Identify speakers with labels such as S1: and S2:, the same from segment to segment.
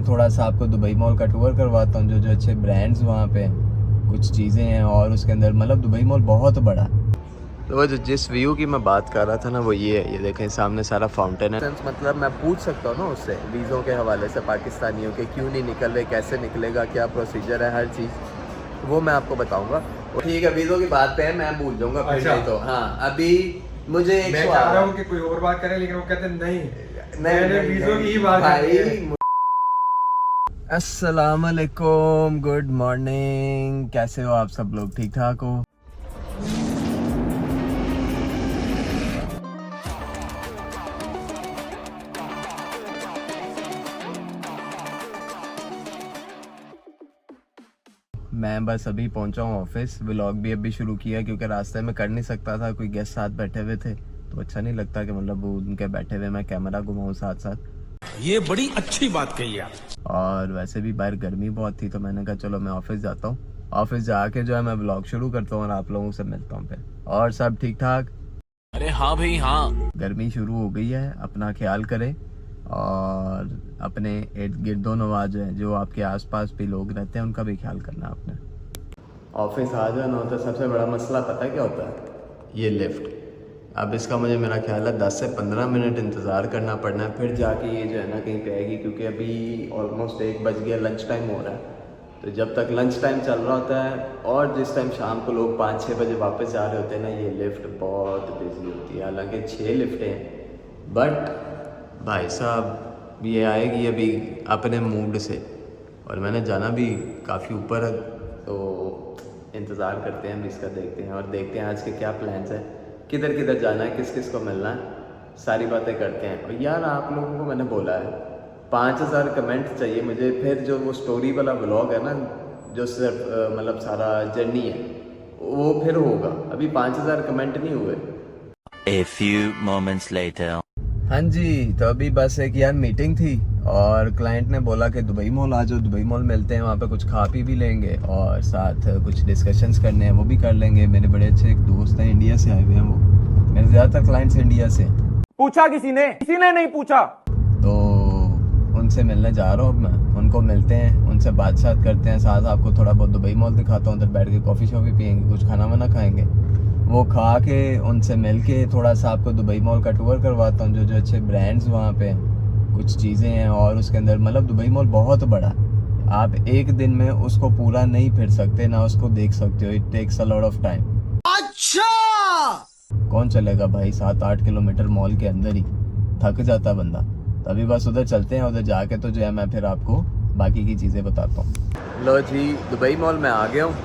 S1: थोड़ा सा आपको दुबई मॉल का टूर करवाता हूँ, जो जो अच्छे ब्रांड्स वहाँ पे कुछ चीज़ें हैं और उसके अंदर मतलब दुबई मॉल बहुत बड़ा। तो वो जिस व्यू की मैं बात कर रहा था ना वो ये है, ये देखें सामने सारा फाउंटेन है। मतलब मैं पूछ सकता हूँ ना उससे वीज़ों के हवाले से पाकिस्तानियों के क्यों नहीं निकल रहे, कैसे निकलेगा, क्या प्रोसीजर है, हर चीज़ वो मैं आपको बताऊँगा। ठीक है, वीज़ों की बात पे है, मैं भूल जाऊँगा फिर। अच्छा। नहीं तो हाँ, अभी मुझे एक
S2: मैं चाह रहा हूँ कि कोई और बात करे, लेकिन वो कहते नहीं, मैंने वीज़ों की ही बात
S1: भाई। अस्सलाम वालेकुम, गुड मॉर्निंग, कैसे हो आप सब लोग, ठीक ठाक हो? मैं बस अभी पहुंचा हूँ ऑफिस। व्लॉग भी अभी शुरू किया क्योंकि रास्ते में कर नहीं सकता था, कोई गेस्ट साथ बैठे हुए थे तो अच्छा नहीं लगता कि मतलब वो उनके बैठे हुए मैं कैमरा घुमाऊँ साथ साथ।
S3: ये बड़ी अच्छी बात कही आप।
S1: और वैसे भी बाहर गर्मी बहुत थी तो मैंने कहा चलो मैं ऑफिस जाता हूँ, ऑफिस जाके जो है मैं व्लॉग शुरू करता हूँ और आप लोगों से मिलता हूँ फिर। और सब ठीक ठाक?
S3: अरे हाँ भाई हाँ।
S1: गर्मी शुरू हो गई है, अपना ख्याल करें और अपने इर्द गिर्दो नवाज जो है, जो आपके आसपास भी लोग रहते हैं, उनका भी ख्याल करना आपने। ऑफिस आ जाना होता है, सबसे बड़ा मसला पता क्या होता है? ये लिफ्ट। अब इसका मुझे मेरा ख्याल है 10 से 15 मिनट इंतज़ार करना पड़ना है, फिर जाके ये जो है ना कहीं पे आएगी, क्योंकि अभी ऑलमोस्ट 1 बज गया, लंच टाइम हो रहा है। तो जब तक लंच टाइम चल रहा होता है और जिस टाइम शाम को लोग 5-6 बजे वापस जा रहे होते हैं ना, ये लिफ्ट बहुत बिजी होती है। हालांकि 6 लिफ्टें हैं, बट भाई साहब ये आएगी अभी अपने मूड से, और मैंने जाना भी काफ़ी ऊपर है, तो इंतज़ार करते हैं हम इसका, देखते हैं और देखते हैं आज के क्या प्लान्स हैं, किधर किधर जाना है, किस किस को मिलना है, सारी बातें करते हैं। और यार आप लोगों को मैंने बोला है 5000 कमेंट चाहिए मुझे, फिर जो वो स्टोरी वाला व्लॉग है ना, जो सिर्फ मतलब सारा जर्नी है, वो फिर होगा। अभी 5000 कमेंट नहीं हुए।
S4: A few moments later.
S1: हाँ जी, तो अभी बस एक यार मीटिंग थी और क्लाइंट ने बोला कि दुबई मॉल आ जाओ, दुबई मॉल मिलते हैं, वहाँ पे कुछ खा पी भी लेंगे और साथ कुछ डिस्कशंस करने हैं वो भी कर लेंगे। मेरे बड़े अच्छे एक दोस्त हैं, इंडिया से आए हुए हैं वो, मेरे ज़्यादातर क्लाइंट्स इंडिया से।
S2: पूछा किसी ने नहीं पूछा।
S1: तो उनसे मिलने जा रहा हूँ मैं, उनको मिलते हैं, उनसे बात करते हैं, साथ आपको थोड़ा बहुत दुबई मॉल दिखाता हूँ, उधर बैठ के कॉफ़ी शॉफ़ी पियेंगे, कुछ खाना वाना खाएंगे, वो खा के उनसे मिल के थोड़ा सा आपको दुबई मॉल का टूर करवाता हूँ, जो जो अच्छे ब्रांड्स वहाँ पे कुछ चीज़ें हैं और उसके अंदर मतलब दुबई मॉल बहुत बड़ा, आप एक दिन में उसको पूरा नहीं फिर सकते ना उसको देख सकते हो, it takes a lot of time. अच्छा कौन चलेगा भाई 7-8 किलोमीटर मॉल के अंदर ही, थक जाता बंदा। तभी बस उधर चलते हैं, उधर जाके तो जो है मैं फिर आपको बाकी की चीज़ें बताता हूँ। लो जी, दुबई मॉल में आ गया हूँ,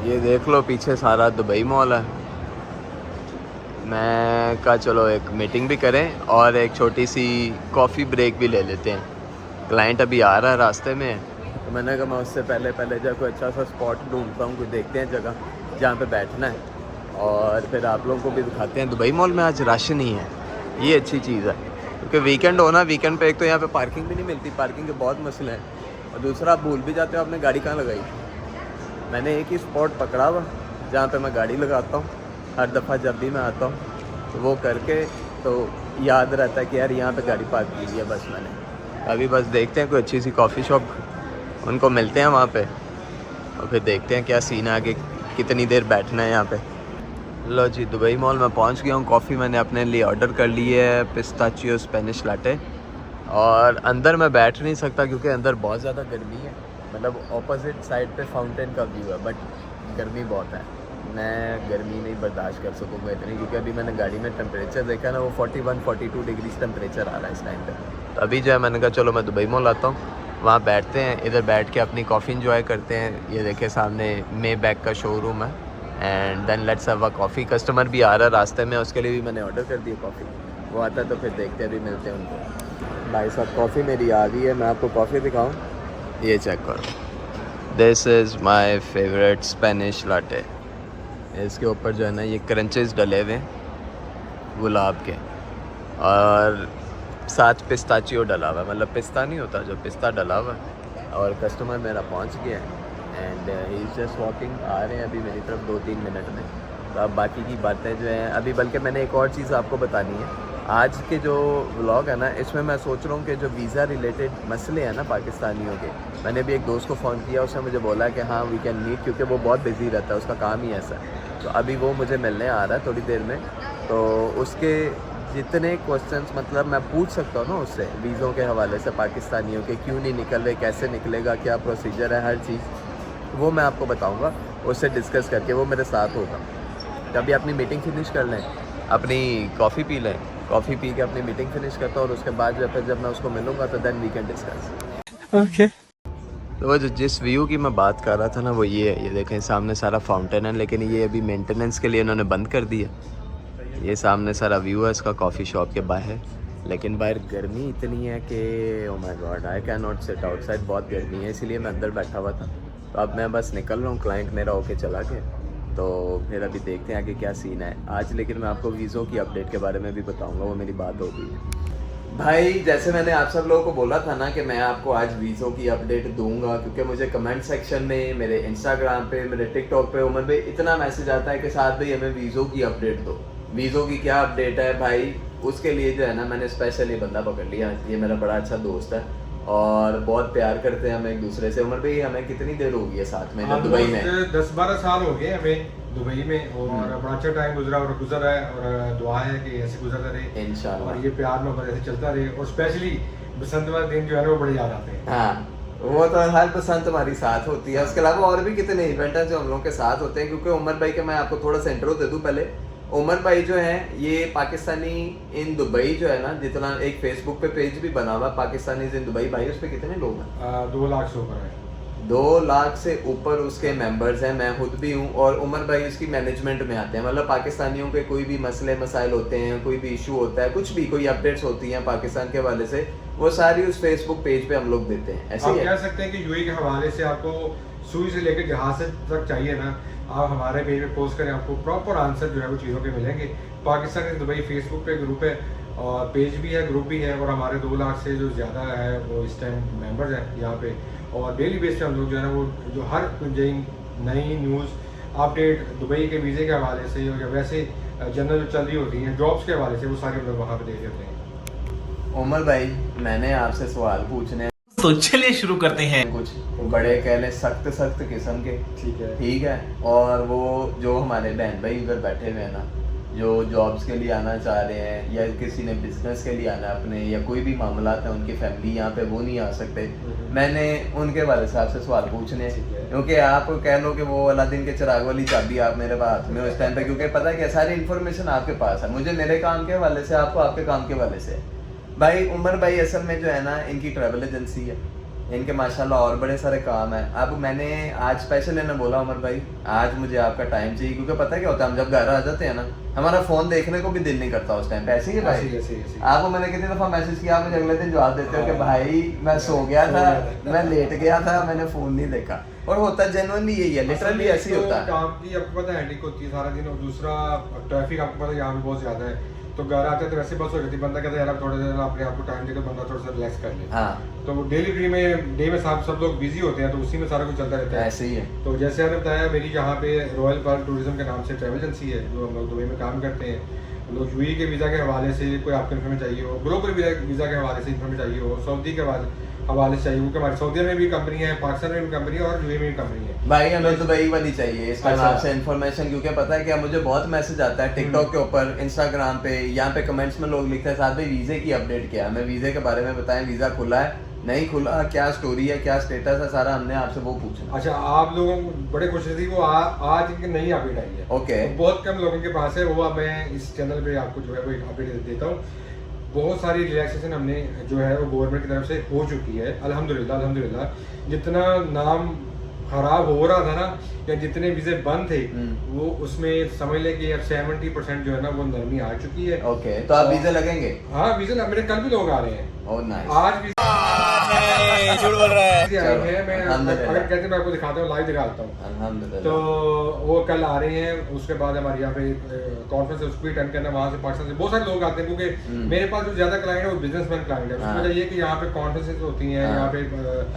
S1: ये देख लो पीछे सारा दुबई मॉल है। मैं कहा चलो एक मीटिंग भी करें और एक छोटी सी कॉफ़ी ब्रेक भी ले लेते हैं। क्लाइंट अभी आ रहा है, रास्ते में है, तो मैंने कहा मैं उससे पहले जब कोई अच्छा सा स्पॉट ढूंढता हूँ, कोई देखते हैं जगह जहाँ पे बैठना है और फिर आप लोगों को भी दिखाते हैं। दुबई मॉल में आज रश नहीं है, ये अच्छी चीज़ है, क्योंकि वीकेंड हो ना, वीकेंड पे एक तो यहाँ पे पार्किंग भी नहीं मिलती, पार्किंग के बहुत मसले हैं, और दूसरा आप भूल भी जाते हो आपने गाड़ी कहाँ लगाई। मैंने एक ही स्पॉट पकड़ा हुआ जहाँ पे मैं गाड़ी लगाता हूँ हर दफ़ा जब भी मैं आता हूँ, तो वो करके तो याद रहता है कि यार यहाँ पे गाड़ी पार्क की है बस मैंने। अभी बस देखते हैं कोई अच्छी सी कॉफ़ी शॉप, उनको मिलते हैं वहाँ पे और फिर देखते हैं क्या सीन है आगे, कितनी देर बैठना है यहाँ पे। लो जी, दुबई मॉल में पहुँच गया हूँ। कॉफ़ी मैंने अपने लिए ऑर्डर कर ली है, पिस्ताचियो स्पेनिश लाटे, और अंदर मैं बैठ नहीं सकता क्योंकि अंदर बहुत ज़्यादा गर्मी है, मतलब ऑपोजिट साइड पे फाउंटेन का व्यू है, बट गर्मी बहुत है, मैं गर्मी नहीं बर्दाश्त कर सकूँगा इतनी, क्योंकि अभी मैंने गाड़ी में टेम्परेचर देखा ना, वो 41-42 डिग्री टेम्परेचर आ रहा है इस टाइम पे। तो अभी जो है मैंने कहा चलो मैं दुबई मॉल आता हूँ, वहाँ बैठते हैं, इधर बैठ के अपनी कॉफ़ी इंजॉय करते हैं। ये देखे सामने मे बैग का शोरूम है, and then let's have a coffee. Customer भी आ रहा है रास्ते में, उसके लिए भी मैंने ऑर्डर कर दिया कॉफ़ी, वो आता है तो फिर देखते हैं, अभी मिलते हैं उनको। भाई साहब कॉफ़ी मेरी आ गई है, मैं आपको कॉफ़ी दिखाऊँ, ये चेक करो, this is my favourite Spanish latte. इसके ऊपर जो है ना ये क्रंचेस डले हुए हैं गुलाब के, और साथ पिस्ताचियो डला हुआ है, मतलब पिस्ता नहीं होता जो, पिस्ता डला हुआ है। और कस्टमर मेरा पहुंच गया है and he is just walking, आ रहे हैं अभी मेरी तरफ 2-3 मिनट में। तो अब बाकी की बातें जो हैं अभी, बल्कि मैंने एक और चीज़ आपको बतानी है आज के जो व्लॉग है ना, इसमें मैं सोच रहा हूँ कि जो वीज़ा रिलेटेड मसले हैं ना पाकिस्तानियों के, मैंने भी एक दोस्त को फ़ोन किया, उसने मुझे बोला कि हाँ वी कैन मीट, क्योंकि वो बहुत बिज़ी रहता है, उसका काम ही ऐसा है। तो अभी वो मुझे मिलने आ रहा है थोड़ी देर में, तो उसके जितने क्वेश्चंस मतलब मैं पूछ सकता हूँ ना उससे वीज़ों के हवाले से, पाकिस्तानियों के क्यों नहीं निकल रहे, कैसे निकलेगा, क्या प्रोसीजर है, हर चीज़ वो मैं आपको बताऊँगा, उससे डिस्कस करके। वो मेरे साथ होगा। तभी अपनी मीटिंग फिनिश कर लें, अपनी कॉफ़ी पी लें, कॉफ़ी पी के अपनी मीटिंग फिनिश करता हूँ, और उसके बाद जब मैं उसको मिलूँगा तो then we can discuss.
S3: Okay.
S1: तो वो जो जिस व्यू की मैं बात कर रहा था ना, वो ये है, ये देखें सामने सारा फाउंटेन है, लेकिन ये अभी मेंटेनेंस के लिए इन्होंने बंद कर दिया। ये सामने सारा व्यू है इसका कॉफ़ी शॉप के बाहर, लेकिन बाहर गर्मी इतनी है कि oh my God, I can not sit outside. बहुत गर्मी है, इसीलिए मैं अंदर बैठा हुआ था। तो अब मैं बस निकल रहा हूँ, क्लाइंट मेरा होके चला गया, तो फिर अभी देखते हैं आगे क्या सीन है आज। लेकिन मैं आपको वीज़ों की अपडेट के बारे में भी बताऊँगा, वो मेरी बात हो गई है भाई। जैसे मैंने आप सब लोगों को बोला था ना कि मैं आपको आज वीज़ों की अपडेट दूंगा, क्योंकि मुझे कमेंट सेक्शन में, मेरे इंस्टाग्राम पे, मेरे टिकटॉक पे, उमर भाई इतना मैसेज आता है कि साथ भाई हमें वीज़ों की अपडेट दो। वीज़ों की क्या अपडेट है भाई, उसके लिए जो है ना मैंने स्पेशली बंदा पकड़ लिया। ये मेरा बड़ा अच्छा दोस्त है और बहुत प्यार करते हैं हम एक दूसरे से। उमर भाई हमें कितनी देर हो गई है साथ में दुबई में?
S2: 10-12 साल हो गए हमें दुबई में, और बड़ा अच्छा टाइम गुजरा और गुजर रहा है, और दुआ है कि ऐसे गुजरता रहे
S1: इंशाल्लाह,
S2: और ये प्यार मोहब्बत ऐसे चलता रहे। और स्पेशली बसंत वाले दिन जो है ना वो बड़े याद आते हैं।
S1: हाँ, वो तो हर बसंत हमारी साथ होती है। उसके अलावा और भी कितने इवेंट हैं जो हम लोगों के साथ होते हैं, क्योंकि उमर भाई के मैं आपको थोड़ा सा इंट्रो दे दूं पहले। उमर भाई जो है ये पाकिस्तानी इन दुबई जो है ना, जितना एक फेसबुक पे पेज भी बना हुआ पाकिस्तानी इन दुबई, भाई उस पर कितने लोग हैं?
S2: 2 लाख से ऊपर है।
S1: 2 लाख से ऊपर उसके मेंबर्स हैं, मैं खुद भी हूँ, और उमर भाई उसकी मैनेजमेंट में आते हैं। मतलब पाकिस्तानियों के कोई भी मसले मसाइल होते हैं, कोई भी इशू होता है, कुछ भी कोई अपडेट्स होती हैं पाकिस्तान के हवाले से, वो सारी उस फेसबुक पेज पे हम लोग देते हैं। ऐसे
S2: आप
S1: ही
S2: कह सकते हैं कि यूएई के हवाले से आपको सुई से लेकर जहाज तक चाहिए ना, आप हमारे पेज पे पोस्ट करें, आपको प्रॉपर आंसर जो है वो चीज़ों के मिलेंगे। पाकिस्तान के दुबई फेसबुक पे ग्रुप है, और पेज भी है, ग्रुप भी है, और हमारे 2 लाख से जो ज़्यादा है वो इस टाइम मेंबर्स हैं यहाँ पे। और डेली बेस पे हम लोग जो है ना वो जो हर नई न्यूज़ अपडेट दुबई के वीज़े के हवाले से या वैसे जनरल जो चल रही होती हैं जॉब्स के हवाले से, वो सारे हम लोग वहाँ पे देख लेते हैं।
S1: उमर भाई मैंने आपसे सवाल पूछने,
S3: तो चलिए शुरू करते हैं।
S1: कुछ बड़े कह लें सख्त किस्म के, ठीक है, और वो जो हमारे बहन भाई उधर बैठे हुए हैं ना, जो जॉब्स के लिए आना चाह रहे हैं, या किसी ने बिजनेस के लिए आना अपने, या कोई भी मामला है उनकी फैमिली यहाँ पे वो नहीं आ सकते, मैंने उनके बारे से आपसे सवाल पूछने हैं। क्योंकि आप कह लो कि वो अलादीन के चिराग वाली चाबी आप मेरे हाथ में उस टाइम पे, क्योंकि पता है क्या सारी इन्फॉर्मेशन आपके पास है, मुझे मेरे काम के हवाले से, आपको आपके काम के हवाले से। भाई उमर भाई असल में जो है ना इनकी ट्रैवल एजेंसी है, इनके माशाल्लाह और बड़े सारे काम है। अब मैंने आज स्पेशल इन्हें बोला उमर भाई आज मुझे आपका टाइम चाहिए, क्योंकि पता है क्या होता है, हम जब घर आ जाते हैं ना हमारा फोन देखने को भी दिल नहीं करता उस टाइम पे। ऐसे ही है भाई, आपको मैंने कितनी दफा मैसेज किया, आप मुझे अगले दिन जवाब देते हो कि भाई मैं सो गया था, मैं लेट गया था, मैंने फोन नहीं देखा। और होता है जेन्युइनली यही है, लिटरली ऐसे ही होता है।
S2: काम की आपको पता है हैंडिक होती है सारा दिन, और दूसरा ट्रैफिक आपको पता है यहाँ पे बहुत ज्यादा है, तो घर आते तो वैसे बस हो जाती है, बंदा कहता है यार थोड़ा देर अपने आप को टाइम देकर बंदा थोड़ा सा रिलैक्स कर ले।
S1: हाँ,
S2: तो डेली में सब लोग बिजी होते हैं, तो उसी में सारा कुछ चलता रहता है।
S1: ऐसे ही है।
S2: तो जैसे आपने बताया, मेरी यहाँ पे रॉयल पर्ल टूरिज्म के नाम से ट्रैवल एजेंसी है, जो हम लोग दुबई में काम करते हैं। हम लोग यूएई के वीज़ा के हवाले से कोई आपको इन्फॉर्मेशन चाहिए हो, ग्लोबल वीज़ा के हवाले से इन्फॉर्मेशन चाहिए हो, सऊदी के हवाले से चाहिए, क्योंकि हमारी सऊदी में भी कंपनी है, पाकिस्तान में भी कंपनी है, और यूएई में भी कंपनी है।
S1: भाई हमें दुबई वाली चाहिए इसका नाम से इन्फॉर्मेशन, क्योंकि पता है क्या मुझे बहुत मैसेज आता है टिकटॉक के ऊपर, इंस्टाग्राम पे, यहाँ पे कमेंट्स में लोग लिखते हैं साथ भाई वीज़े की अपडेट क्या है, हमें वीज़े के बारे में बताएं, वीज़ा खुला है नहीं खुला, क्या स्टोरी है, क्या स्टेटस है, सारा हमने आपसे वो पूछना।
S2: अच्छा, आप लोगों को बड़े खुश थी वो आज की नई अपडेट आई है।
S1: ओके,
S2: बहुत कम लोगों के पास है वो, अब मैं इस चैनल पे आपको जो है वो अपडेट देता हूँ। बहुत सारी रिलैक्सेशन हमने जो है वो गवर्नमेंट की तरफ से हो चुकी है, अल्हम्दुलिल्लाह। जितना नाम खराब हो रहा था ना, या जितने वीज़े बंद थे, वो उसमें समझ लें कि अब 70% जो है ना वो नरमी आ चुकी है।
S1: ओके, तो आप वीज़े लगेंगे?
S2: हाँ, वीज़े मेरे कल भी लोग आ रहे हैं।
S1: Oh nice.
S2: आज भी
S3: नहीं झूठ बोल रहा है।
S2: आ रही हैं, मैं
S1: अल्हम्दुलिल्लाह।
S2: अगर कहते हैं मैं आपको दिखाता हूँ, लाइव दिखाता हूँ।
S1: अल्हम्दुलिल्लाह।
S2: तो वो कल आ रही हैं, उसके बाद हमारे यहाँ पे कॉन्फ्रेंस उसको भी अटेंड करना, वहाँ से पाकिस्तान से बहुत सारे लोग आते हैं, क्योंकि मेरे पास जो ज्यादा क्लाइंट है वो बिजनेसमैन क्लाइंट है। उसकी वजह ये कि यहाँ पे कॉन्फ्रेंसेस होती हैं, यहाँ पे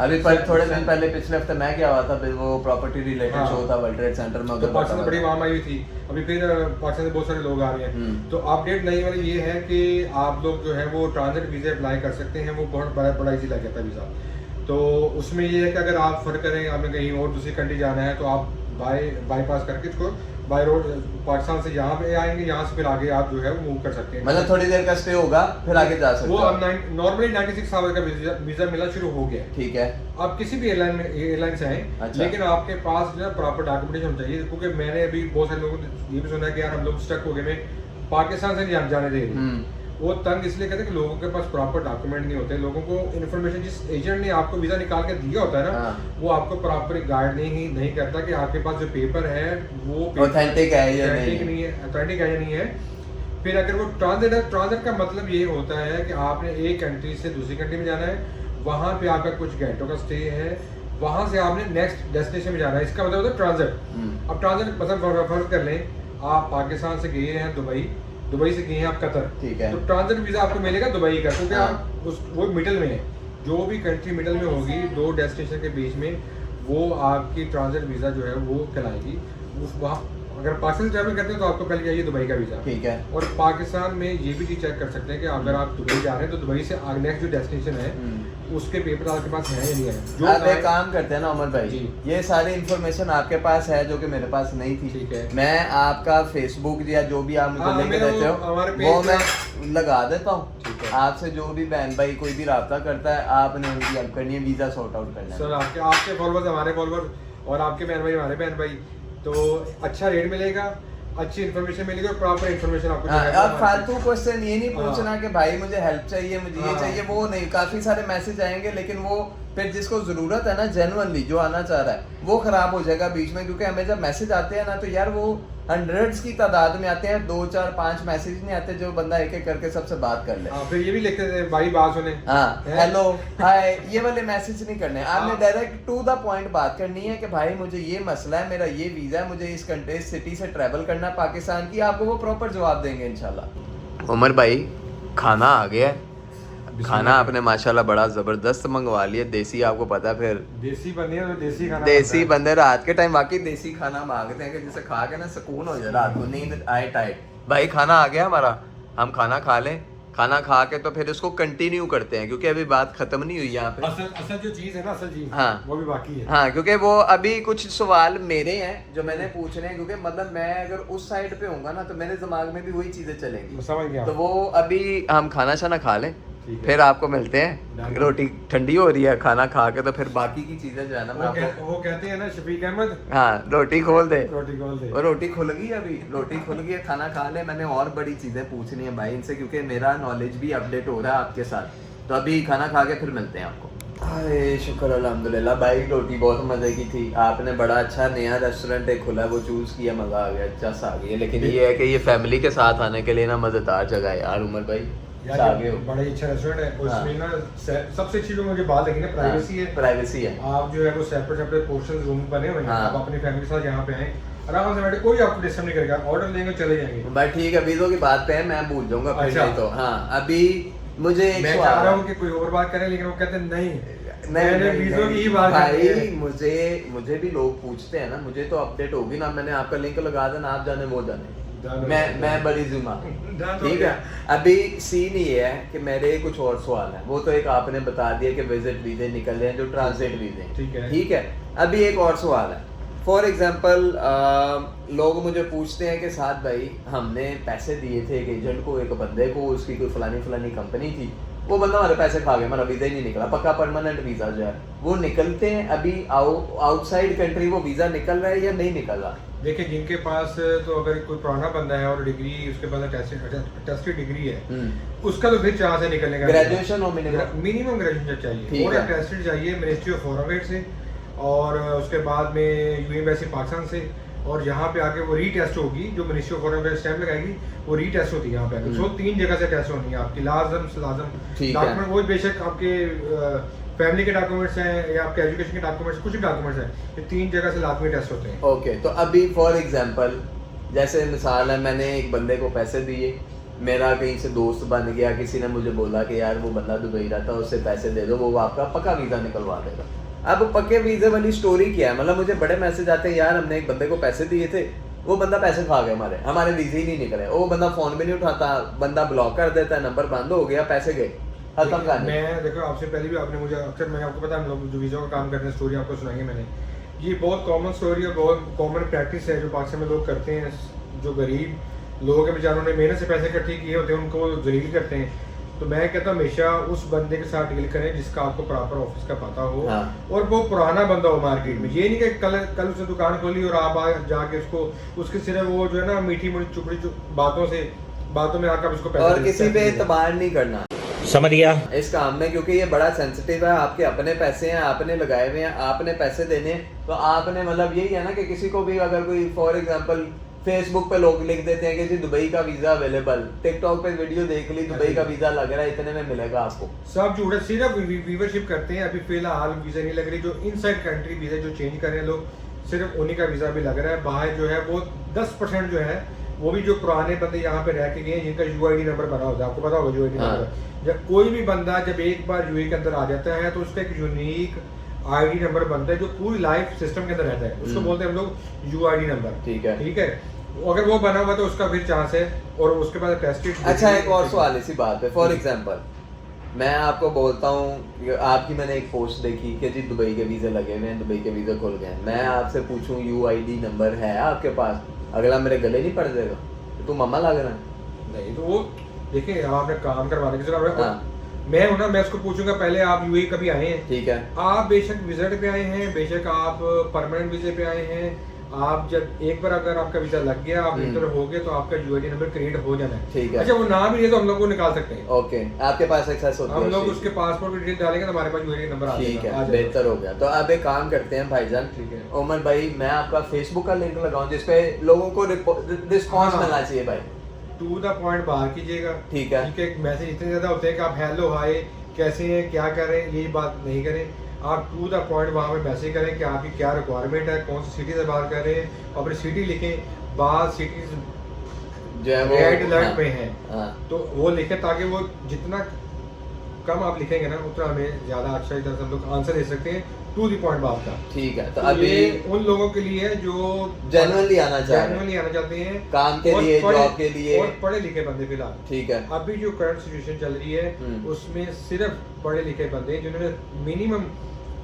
S1: अभी पर थोड़े दिन पहले पिछले हफ्ते मैं क्या हुआ था, वो प्रॉपर्टी रिलेटेड शो था वर्ल्ड ट्रेड सेंटर में,
S2: तो
S1: उधर
S2: पाकिस्तान से बड़ी वाम आई हुई थी। अभी फिर पाकिस्तान से बहुत सारे लोग आ रहे हैं। तो अपडेट नई वाली ये है कि आप लोग जो है वो ट्रांजिट वीज़ा अप्लाई कर सकते हैं, वो बहुत बड़ा इजी लग जाता है वीज़ा। तो उसमें ये है कि अगर आप फर्क करें, आपने कहीं और दूसरी कंट्री जाना है, तो आप बाईपास करके इसको बाय रोड पाकिस्तान से यहाँ पे आएंगे, यहाँ से फिर आगे आप जो है वो मूव कर सकते हैं।
S1: मतलब थोड़ी देर का स्टे होगा, फिर आगे जा सकते
S2: वो
S1: हो।
S2: अब नॉर्मली 96 आवर का वीजा मिलना शुरू हो गया है।
S1: ठीक है।
S2: आप किसी भी एयरलाइन से आए,
S1: अच्छा।
S2: लेकिन आपके पास जो है प्रॉपर डॉक्यूमेंटेशन चाहिए, क्योंकि मैंने अभी बहुत सारे लोगों ने ये भी सुना है कि यार हम लोग स्टक हो गए, मैं पाकिस्तान से नहीं जाने दे रही। वो तंग इसलिए कहते हैं कि लोगों के पास प्रॉपर डॉक्यूमेंट नहीं होते, लोगों को इन्फॉर्मेशन जिस एजेंट ने आपको वीजा निकाल के दिया होता है ना, वो आपको प्रॉपर गाइड नहीं करता कि आपके पास जो पेपर है वो
S1: ऑथेंटिक है या नहीं
S2: है, ऑथेंटिक है या नहीं है। फिर अगर वो ट्रांजिट का मतलब ये होता है कि आपने एक कंट्री से दूसरी कंट्री में जाना है, वहाँ पे आपका कुछ घंटों का स्टे है, वहाँ से आपने नेक्स्ट डेस्टिनेशन में जाना है, इसका मतलब होता है ट्रांजिट। अब ट्रांजिट मतलब फर्ज कर लें आप पाकिस्तान से गए हैं दुबई से गए हैं आप कतर,
S1: ठीक है।
S2: तो ट्रांजिट वीजा आपको मिलेगा दुबई का, क्योंकि आप वो मिडल में है, जो भी कंट्री मिडल में होगी दो डेस्टिनेशन के बीच में, वो आपकी ट्रांजिट वीजा जो है वो कहलाएगी। वहाँ अगर पाकिस्तान ट्रैवल करते हैं तो आपको पहले चाहिए दुबई का वीजा,
S1: ठीक है।
S2: और पाकिस्तान में ये भी चीज चेक कर सकते हैं कि अगर आप दुबई जा रहे हैं तो दुबई से नेक्स्ट जो डेस्टिनेशन है उसके पेपर आपके पास है या नहीं है। जो
S1: आप एक काम करते हैं ना उमर भाई, ये सारी इन्फॉर्मेशन आपके पास है जो कि मेरे पास नहीं थी।
S2: ठीक है।
S1: मैं आपका फेसबुक या जो भी आप मुझे लिंक देते हो वो मैं लगा देता हूँ। आपसे जो भी बहन भाई कोई भी राब्ता करता है, आपने उनकी हेल्प करनी है, वीजा सॉर्ट आउट करना है।
S2: सर आपके फॉलोवर्स हमारे फॉलोवर्स और आपके बहन भाई हमारे बहन भाई, तो अच्छा रेट मिलेगा, अच्छी इन्फॉर्मेशन मिलेगी और प्रॉपर इन्फॉर्मेशन आपको
S1: अब फालतू क्वेश्चन ये नहीं पूछना कि भाई मुझे हेल्प चाहिए, मुझे ये चाहिए, वो नहीं। काफी सारे मैसेज आएंगे, लेकिन वो फिर जिसको जरूरत है ना, जेन्युइनली जो आना चाह रहा है, वो खराब हो जाएगा बीच में। क्योंकि हमें जब मैसेज आते हैं ना, तो यार वो हंड्रेड्स की तादाद में आते हैं, 2 4 5 मैसेज नहीं आते जो बंदा एक एक करके सबसे बात कर ले।
S2: फिर ये भी लिखते थे भाई बात सुने,
S1: हाँ हेलो हाय, ये वाले मैसेज नहीं करने। आपने डायरेक्ट टू द पॉइंट बात करनी है कि भाई मुझे ये मसला है, मेरा ये वीजा है, मुझे इस कंट्री सिटी से ट्रैवल करना है पाकिस्तान की, आपको वो प्रॉपर जवाब देंगे इंशाल्लाह। उमर भाई खाना आ गया है, खाना आपने माशाल्लाह बड़ा जबरदस्त मंगवा लिया, देसी। आपको पता है फिर
S2: देसी बनी है तो देसी खाना,
S1: देसी बंदे रात के टाइम वाकई देसी खाना मांगते हैं कि जिसे खा के ना सुकून हो जाए, रात को नींद आए टाइट। भाई खाना आ गया हमारा, हम खाना खा लें। खाना खा के तो फिर इसको कंटिन्यू करते हैं, क्योंकि अभी बात खत्म नहीं हुई यहाँ पे।
S2: असल जो चीज है ना, असल चीज
S1: हाँ
S2: वो भी बाकी है।
S1: हाँ, क्योंकि वो अभी कुछ सवाल मेरे हैं जो मैंने पूछने हैं, क्योंकि मतलब मैं अगर उस साइड पे होऊंगा ना तो मेरे दिमाग में भी वही चीजें चलेंगी।
S2: समझ गया।
S1: तो वो अभी हम खाना शाना खा लें, फिर आपको मिलते हैं। रोटी ठंडी हो रही है, खाना खा के तो फिर बाकी की चीजें जो है ना
S2: वो कहते हैं ना शफीक अहमद,
S1: हाँ रोटी खोल दे,
S2: रोटी खोल दे।
S1: और रोटी खुल गई, अभी रोटी खुल गई है, खाना खा ले। मैंने और बड़ी चीजें पूछनी है भाई इनसे, क्योंकि मेरा नॉलेज भी अपडेट हो रहा है आपके साथ। तो अभी खाना खा के फिर मिलते हैं आपको। अरे शुक्र अल्हम्दुलिल्लाह भाई, रोटी बहुत मजे की थी। आपने बड़ा अच्छा नया रेस्टोरेंट एक खुला, वो चूज किया, मजा आ गया, अच्छा सा आ गया। लेकिन ये है कि ये फैमिली के साथ आने के लिए ना मजेदार जगह है यार उमर भाई।
S2: बड़ा ही अच्छा रेस्टोरेंट है, उसमें ना सबसे अच्छी जो मुझे बात लगी ना, प्राइवेसी है।
S1: प्राइवेसी है,
S2: आप जो है वो सेपरेट पोर्शन रूम बने हुए हैं, आप अपनी फैमिली के साथ यहाँ पे आए, आराम से बैठे, कोई आपको डिस्टर्ब नहीं करेगा, ऑर्डर लेंगे चले जाएंगे।
S1: भाई ठीक है, वीज़ों की बात पे है, मैं भूल जाऊंगा फिर।
S2: अच्छा।
S1: नहीं तो हाँ, अभी मुझे
S2: मैं चाह रहा हूँ कि कोई और बात करें, लेकिन वो कहते हैं नहीं, मैंने वीज़ों की ही बात
S1: भाई मुझे भी लोग पूछते हैं ना, मुझे तो अपडेट होगी ना, मैंने आपका लिंक लगा देना, आप जाने वो जाने, मैं बड़ी जुमा। ठीक है, अभी सीन ये है कि मेरे कुछ और सवाल है, वो तो एक आपने बता दिया कि विजिट वीजे निकल रहे हैं, जो ट्रांजिट वीजे। ठीक है, अभी एक और सवाल है। फॉर एग्जाम्पल लोग मुझे पूछते हैं कि साथ भाई हमने पैसे दिए थे एक एजेंट को, एक बंदे को, उसकी कोई फलानी कंपनी थी, वो बंदा हमारे पैसे खा गया, हमारा वीज़ा ही नहीं निकला, पक्का परमानेंट वीज़ा जो है वो निकलते हैं। अभी आउटसाइड कंट्री वो वीज़ा निकल रहा है या नहीं निकल रहा?
S2: देखिए, जिनके पास तो अगर कोई पुराना बंदा है और डिग्री उसके पास टेस्टेड डिग्री है, उसका तो फिर चांस है निकलने का।
S1: ग्रेजुएशन हो
S2: मिनिमम ग्रेजुएशन चाहिए, और टेस्टेड चाहिए मिनिस्ट्री ऑफ फॉरेन अफेयर्स से, और उसके बाद में यूएई एम्बेसी पाकिस्तान से, और यहाँ पे आके वो रीटेस्ट होगी, जो ministry of foreign affairs stamp लगाएगी, वो रीटेस्ट होती है यहाँ पे। सो 3 जगह से टेस्ट होनी है आपकी, लाजम डॉक्यूमेंट, वो बेशक आपके फैमिली के डॉक्यूमेंट्स हैं या आपके एजुकेशन के डॉक्यूमेंट्स, कुछ भी डॉक्यूमेंट्स हैं, ये 3 जगह से लाजमी टेस्ट होते हैं।
S1: ओके, तो अभी फॉर एग्जांपल जैसे मिसाल है, मैंने एक बंदे को पैसे दिए, मेरा कहीं से दोस्त बन गया, किसी ने मुझे बोला कि यार वो बंदा दुबई रहता है, उससे पैसे दे दो, वो आपका पक्का वीज़ा निकलवा देगा। अब पक्के वीज़े वाली स्टोरी क्या है? मतलब मुझे बड़े मैसेज आते हैं, यार हमने एक बंदे को पैसे दिए थे, वो बंदा पैसे खा गया, हमारे वीज़े ही नहीं निकले, वो बंदा फ़ोन भी नहीं उठाता, बंदा ब्लॉक कर देता है, नंबर बंद हो गया, पैसे गए खत्म कहानी।
S2: मैं देखो आपसे पहले भी आपने मुझे अक्सर, मैंने आपको पता है हम लोग जो वीज़ा का काम करते हैं, स्टोरी आपको सुनाएंगे मैंने, ये बहुत कॉमन स्टोरी है, बहुत कॉमन प्रैक्टिस है जो पाकिस्तान में लोग करते हैं। जो गरीब लोगों के बेचारों ने मेहनत से पैसे इकट्ठे किए होते हैं, उनको जलील करते हैं। तो मैं कहता हूँ हमेशा उस बंदे के साथ डील करें जिसका आपको प्रॉपर ऑफिस का पता हो,
S1: हाँ। और
S2: वो पुराना बंदा हो मार्केट में। ये नहीं कि कल उसने दुकान खोली और आप जाके उसके सिर्फ वो जो है ना मीठी मोटी चुपड़ी बातों में आकर उसको पैसे
S1: और किसी पे एतबार नहीं करना,
S3: समझ गया
S1: इस काम में, क्योंकि ये बड़ा सेंसिटिव है। आपके अपने पैसे हैं, आपने लगाए हुए हैं, आपने पैसे देने हैं, तो आपने मतलब यही है ना कि किसी को भी अगर कोई फॉर एग्जांपल फेसबुक पे लोग लिख देते हैं कि जी दुबई का वीजा अवेलेबल, टिकटॉक पे वीडियो देख ली, दुबई का वीजा लग रहा है, इतने में मिलेगा आपको।
S2: सब झूठ है, सिर्फ व्यूवरशिप करते हैं। अभी फिलहाल वीजा नहीं लग रही, जो इनसाइड कंट्री वीजा जो चेंज कर रहे हैं लोग, सिर्फ उन्हीं का वीजा भी लग रहा है। बाहर जो है वो 10% जो है, वो भी जो पुराने बंदे यहाँ पे रह के गए जिनका यूआईडी नंबर बना होता है, आपको पता होगा यूआईडी नंबर। जब कोई भी बंदा जब एक बार यूएई के अंदर आ जाता है तो उसका एक यूनिक आईडी नंबर बनता है जो पूरी लाइफ सिस्टम के अंदर रहता है, उसको बोलते हैं हम लोग यूआईडी नंबर।
S1: ठीक है,
S2: ठीक है, अगर वो बना हुआ तो उसका फिर चांस है, और उसके बाद टेस्टेड।
S1: अच्छा, एक और सवाल इसी बात पे, फॉर एग्जांपल मैं आपको बोलता हूँ, आपकी मैंने एक पोस्ट देखी कि जी दुबई के वीज़े लगे हुए हैं, दुबई के वीज़े खुल गए हैं, मैं आपसे पूछूं यूआईडी नंबर है आपके पास, अगला मेरे गले नहीं पड़ जाएगा तो तू मम्मा लग रहा है?
S2: नहीं, तो वो देखिए आपने काम करवाने की जरूरत है।
S1: हाँ।
S2: मैं हूं ना, मैं उसको पूछूंगा पहले आप यूएई कभी आए हैं?
S1: ठीक है,
S2: आप बेशक विजिट पे आए हैं, बेशक आप परमानेंट वीजे पे आए हैं, आप जब एक बार अगर आपका वीजा लग गया, आप इंटर हो गए, तो आपका यूआईडी नंबर क्रिएट हो जाना है।
S1: ठीक है।
S2: अच्छा, वो ना भी है तो हम लोग वो निकाल सकते हैं।
S1: ओके, आपके पास एक्सेस होता है,
S2: हम लोग उसके पासपोर्ट की डिटेल डालेंगे तो हमारे पास यूआईडी नंबर आ
S1: ठीक
S2: जाएगा।
S1: है, बेहतर हो गया। तो अब एक काम करते हैं भाईजान,
S2: ठीक है
S1: उमर भाई, मैं आपका फेसबुक का लिंक लगाऊं जिसपे लोगों को रिस्पॉन्स मिलना चाहिए भाई,
S2: टू द पॉइंट बाहर कीजिएगा।
S1: ठीक है,
S2: ठीक है, मैसेज इतने ज्यादा होते हैं कि आप हेलो हाय कैसे हैं, क्या कर रहे हैं, यही बात नहीं करें। आप टू द पॉइंट वहाँ पे मैसेज करें कि आपकी क्या रिक्वायरमेंट है, कौन सी सिटी से बात कर रहे हैं, और अपनी सिटी लिखें। बाद सिटीज
S1: जो है वो
S2: रेड अलर्ट में है, तो वो लिखें ताकि वो जितना कम आप लिखेंगे ना उतना हमें ज्यादा अच्छा तरह से हम लोग आंसर दे सकते हैं टू द पॉइंट बात का।
S1: ठीक है, तो
S2: तो
S1: अभी
S2: ये उन लोगों के लिए है जो
S1: जेन्युइनली आना
S2: चाहते हैं
S1: काम के लिए, जॉब के लिए,
S2: और पढ़े लिखे बंदे फिलहाल।
S1: ठीक है,
S2: अभी जो करंट सिचुएशन चल रही है उसमें सिर्फ पढ़े लिखे बंदे जिन्होंने मिनिमम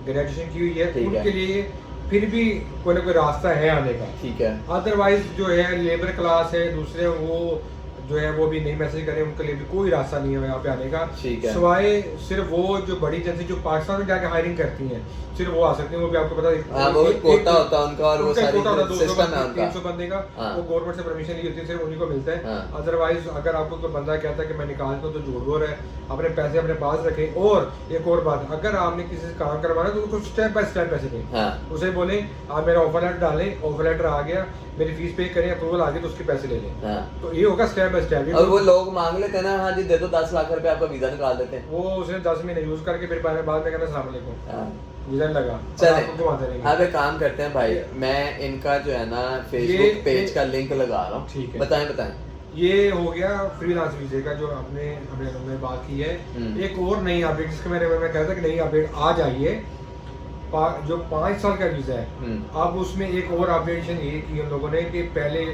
S2: ग्रेजुएशन की हुई है, उनके लिए फिर भी कोई ना कोई रास्ता है आने का।
S1: ठीक है,
S2: अदरवाइज जो है लेबर क्लास है, दूसरे वो जो है वो भी नहीं मैसेज करें, उनके लिए भी कोई रास्ता नहीं है यहाँ पे आने का।
S1: ठीक है,
S2: सिवाय सिर्फ वो जो बड़ी एजेंसी जो पाकिस्तान में जाके हायरिंग करती हैं, सिर्फ वो आ सकते हैं। वो भी आपको पता है
S1: वो कोटा होता है उनका, और वो सारी सिस्टम है उनका,
S2: 300 बंदे का, वो गवर्नमेंट से परमिशन ली होती है, सिर्फ उन्हीं को मिलता है। अदरवाइज अगर आपको कोई बंदा कहता है कि मैं निकालता हूँ तो झूठ बोल रहा है, अपने पैसे अपने पास रखें। और एक और बात, अगर आपने किसी से काम करवाना तो उसको स्टेप बाय स्टेप पैसे दें। उसे बोले आप मेरा ऑफर लेटर डालें, ऑफर लेटर आ गया, मेरी फीस पे करें, अप्रूवल आ गई तो उसके पैसे ले लें। तो ये होगा स्टेप बाय स्टेप।
S1: और वो लोग मांग लेते हैं ना, हाँ जी दे दो 10 लाख रुपए, आपका वीजा निकाल देते हैं।
S2: वो उसने 10 महीने यूज करके फिर बाद में कहना अस्सलाम वालेकुम, वीजा लगा।
S1: चले अब एक काम करते हैं भाई, मैं इनका जो है ना फेसबुक पेज का लिंक लगा रहा हूँ। ठीक है, बताएं।
S2: ये हो गया फ्रीलांस वीजे का जो हमने बात की है। एक और नई अपडेट जिसके मैं कहता कि नई अपडेट आ जाइए, जो 5 साल का वीजा है, अब उसमें एक और अपडेशन ये की उन लोगों ने कि पहले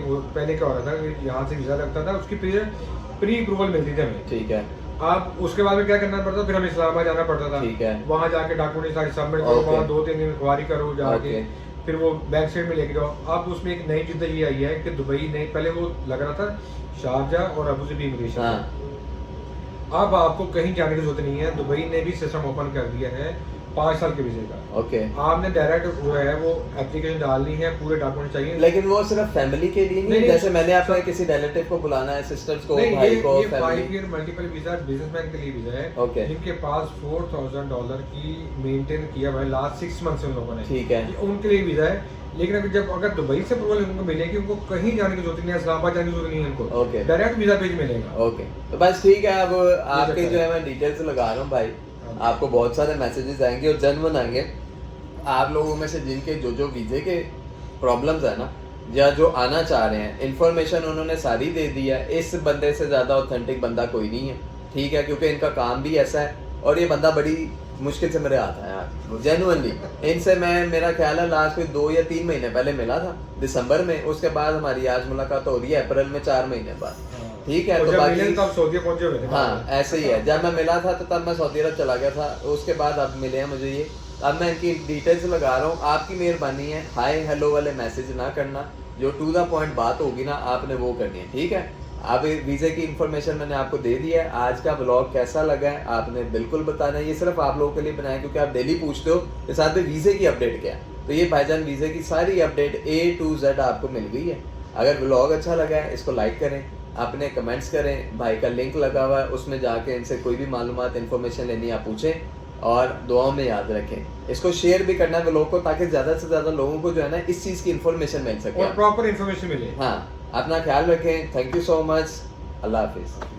S2: क्या हो रहा था कि यहाँ से वीजा लगता था, उसकी प्री अप्रूवल मिलती थी हमें। ठीक है, अब उसके बाद में क्या करना पड़ता, फिर हमें इस्लामाबाद जाना पड़ता था। ठीक है, वहाँ जाके डॉक्यूमेंट सारी सबमिट करो, वहाँ 2-3 दिन इंक्वायरी करो जाके, फिर वो बैंक स्टेट में लेके जाओ। अब उसमें एक नई चीज ये आई है कि दुबई नहीं, पहले वो लग रहा था शारजाह और अबू धाबी इमिग्रेशन, अब आपको कहीं जाने की जरूरत नहीं है। दुबई ने भी सिस्टम ओपन कर दिया है 5 साल के वीजे का। ओके, आपने डायरेक्ट जो है वो एप्लीकेशन डालनी है, पूरे डॉक्यूमेंट चाहिए। लेकिन वो सिर्फ फैमिली के लिए नहीं, जैसे मैंने आपको किसी रिलेटिव को बुलाना है, सिस्टर्स को, भाई को, family. 5 year multiple visa businessman के लिए वीजा है। ओके, जिनके पास $4,000 की मेंटेन किया हुआ है लास्ट 6 मंथ से उन लोगों ने। ठीक है, उनके लिए वीजा है। लेकिन अगर दुबई से अप्रूवल उनको मिलेगी, उनको कहीं जाने की जरूरत नहीं है, इस्लामाबाद जाने की जरूरत नहीं है उनको। डायरेक्ट वीजा पेज मिलेगा। ओके, तो बस ठीक है। अब आपके जो है मैं डिटेल्स लगा रहा हूँ भाई,
S1: आपको बहुत सारे मैसेजेस आएंगे और जेन्युइन आएंगे आप लोगों में से जिनके जो वीज़े के प्रॉब्लम्स है ना या जो आना चाह रहे हैं इन्फॉर्मेशन उन्होंने सारी दे दी है। इस बंदे से ज़्यादा ऑथेंटिक बंदा कोई नहीं है, ठीक है, क्योंकि इनका काम भी ऐसा है और ये बंदा बड़ी मुश्किल से मेरे आता है यार जेन्युइनली। इनसे मैं मेरा ख्याल है लास्ट में 2 या 3 महीने पहले मिला था दिसंबर में, उसके बाद हमारी आज मुलाकात हो रही है अप्रैल में 4 महीने बाद, ठीक है। तो बाकी
S2: तब सऊदी पहुंचे हुए थे।
S1: हाँ ऐसे ही है, जब मैं मिला था तो तब मैं सऊदी अरब चला गया था, उसके बाद अब मिले हैं मुझे ये। अब मैं इनकी डिटेल्स लगा रहा हूँ, आपकी मेहरबानी है हाय हेलो वाले मैसेज ना करना, जो टू द पॉइंट बात होगी ना आपने वो करनी है, ठीक है। अब वीज़े की इन्फॉर्मेशन मैंने आपको दे दी है। आज का ब्लॉग कैसा लगा है आपने बिल्कुल बताना है, ये सिर्फ आप लोगों के लिए बनाया क्योंकि आप डेली पूछते हो कि साथ में वीज़े की अपडेट क्या है। तो ये भाईजान वीज़े की सारी अपडेट A to Z आपको मिल गई है। अगर ब्लॉग अच्छा लगा है इसको लाइक करें, अपने कमेंट्स करें, भाई का लिंक लगा हुआ है उसमें जाके इनसे कोई भी मालूमात इन्फॉर्मेशन लेनी आप पूछें और दुआओं में याद रखें। इसको शेयर भी करना है ब्लॉग को ताकि ज़्यादा से ज़्यादा लोगों को जो है ना इस चीज़ की इन्फॉर्मेशन मिल सके
S2: और प्रॉपर इन्फॉर्मेशन मिले।
S1: हाँ अपना ख्याल रखें, थैंक यू सो मच, अल्लाह हाफिज़।